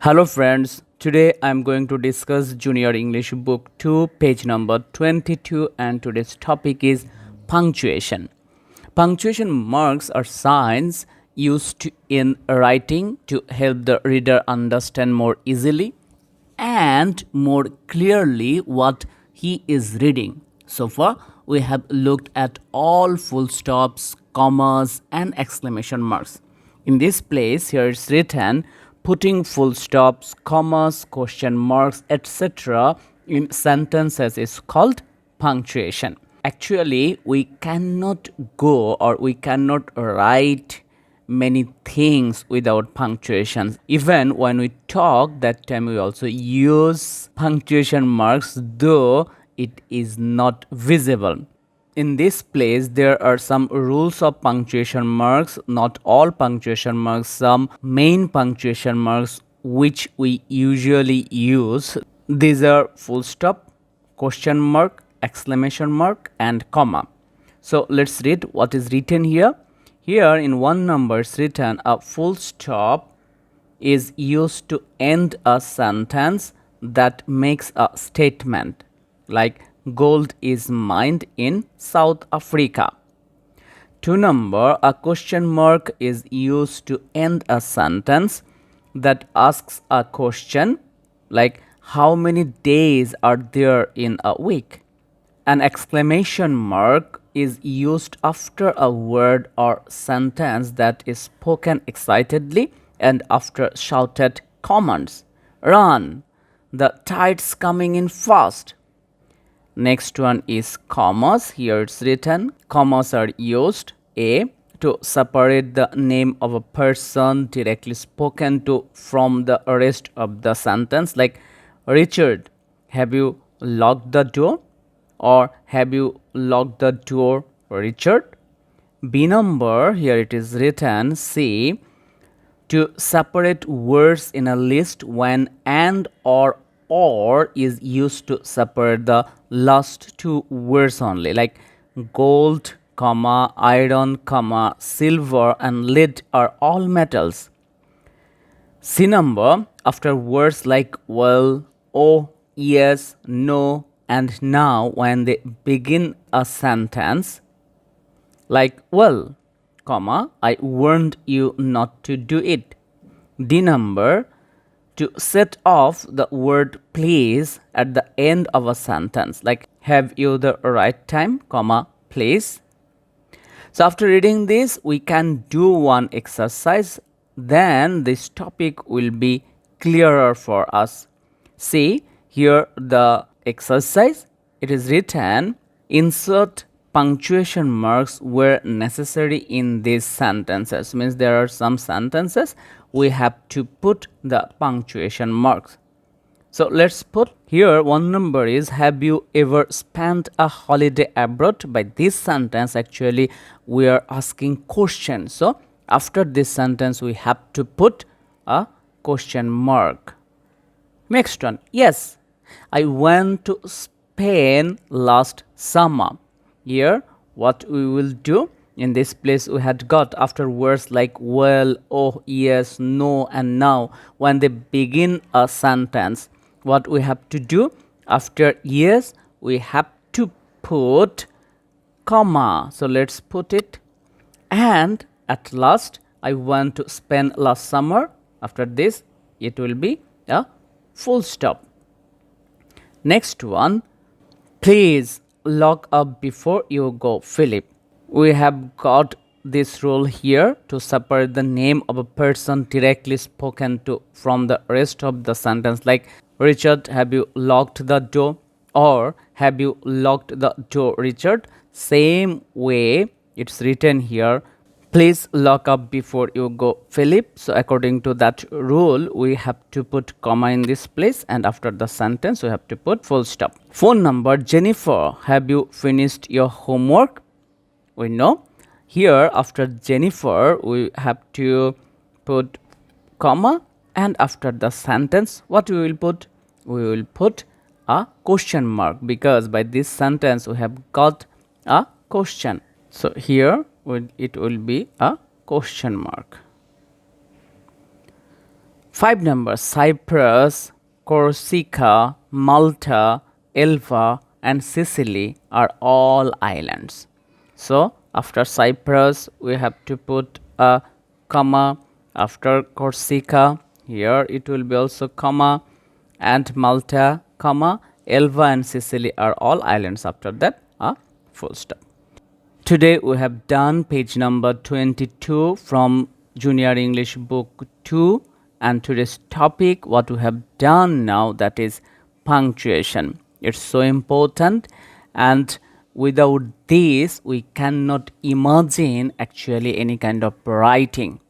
Hello friends, today I am going to discuss Junior English Book 2, page number 22, and today's topic is punctuation. Punctuation marks are signs used in writing to help the reader understand more easily and more clearly what he is reading. So far, we have looked at all full stops, commas, and exclamation marks. In this place, here it's written putting full stops, commas, question marks, etc. in sentences is called punctuation. Actually, we cannot go or we cannot write many things without punctuations. Even when we talk, that time we also use punctuation marks, though it is not visible. In this place, there are some rules of punctuation marks, not all punctuation marks, some main punctuation marks which we usually use. These are full stop, question mark, exclamation mark, and comma. So let's read what is written here. Here in one number it's written a full stop is used to end a sentence that makes a statement like gold is mined in South Africa. 2 number, a question mark is used to end a sentence that asks a question like how many days are there in a week. An exclamation mark is used after a word or sentence that is spoken excitedly and after shouted commands. Run! The tide's coming in fast. Next one is commas. Here it's written commas are used A to separate the name of a person directly spoken to from the rest of the sentence, like Richard, have you locked the door? Or have you locked the door, Richard? B number, here it is written C to separate words in a list when and or is used to separate the last two words only, like gold, comma, iron, comma, silver, and lead are all metals. C number, after words like well, oh, yes, no, and now when they begin a sentence like well, comma, I warned you not to do it. D number, to set off the word please at the end of a sentence like have you the right time, comma, please. So after reading this, we can do one exercise, then this topic will be clearer for us. See here the exercise, it is written insert punctuation marks where necessary in these sentences. Means there are some sentences we have to put the punctuation marks. So let's put here one number is have you ever spent a holiday abroad? By this sentence actually we are asking question. So after this sentence we have to put a question mark. Next one, yes, I went to Spain last summer. Here what we will do, in this place we had got after words like well, oh, yes, no, and now when they begin a sentence, what we have to do, after yes we have to put comma. So let's put it. And at last, I want to spend last summer. After this it will be a full stop. Next one, please lock up before you go, Philip. We have got this rule here to separate the name of a person directly spoken to from the rest of the sentence, like Richard, have you locked the door? Or have you locked the door, Richard? Same way it's written here, please lock up before you go, Philip. So according to that rule, we have to put comma in this place, and after the sentence we have to put full stop. Phone number, Jennifer, have you finished your homework? We know here after Jennifer we have to put comma, and after the sentence what we will put? We will put a question mark, because by this sentence we have got a question. So here it will be a question mark. 5 numbers: Cyprus, Corsica, Malta, Elva, and Sicily are all islands. So after Cyprus, we have to put a comma. After Corsica, here it will be also comma, and Malta, comma. Elva and Sicily are all islands. After that, a full stop. Today we have done page number 22 from Junior English Book 2, and today's topic, what we have done now, that is punctuation. It's so important, and without this we cannot imagine actually any kind of writing.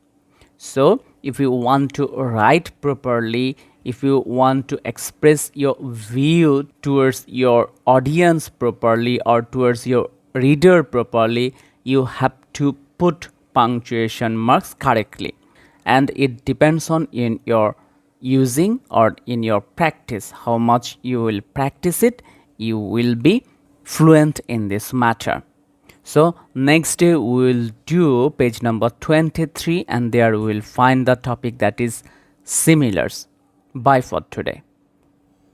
So if you want to write properly, if you want to express your view towards your audience properly or towards your reader properly, you have to put punctuation marks correctly. And it depends on in your using or in your practice. How much you will practice it, you will be fluent in this matter. So next day we will do page number 23, and there we will find the topic, that is similars. Bye for today.